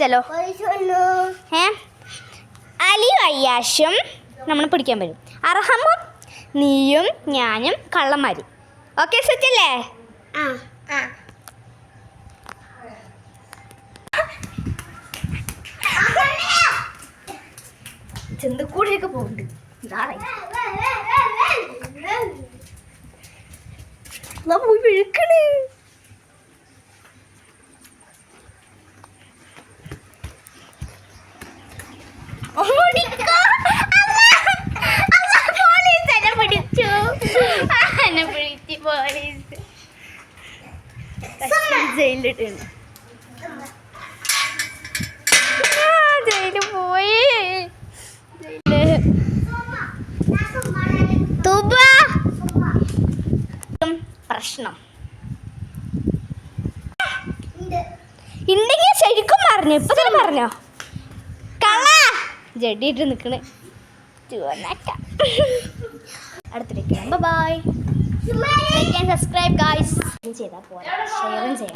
വായിച്ചാലോ? അലിയും അയ്യാഷും നമ്മൾ പിടിക്കാൻ വരും. അർഹമും നീയും ഞാനും കള്ളന്മാരും. ഓക്കെ, സെറ്റല്ലേ? ചെന്തക്കൂടിയൊക്കെ പോകുന്നുണ്ട്. പോയി വിഴുക്കണ്. ജയിലിട്ടുണ്ട്. ജയിലിൽ പോയി. പ്രശ്നം ഉണ്ടെങ്കിൽ ശരിക്കും പറഞ്ഞു. ഇപ്പൊ തന്നെ പറഞ്ഞോ? കള ജഡിയിട്ട് നിക്കണ്. അടുത്തിരിക്കാം. Bye. Like and subscribe guys. ചെയ്താൽ പോരാ, ഷെയറും ചെയ്യാം.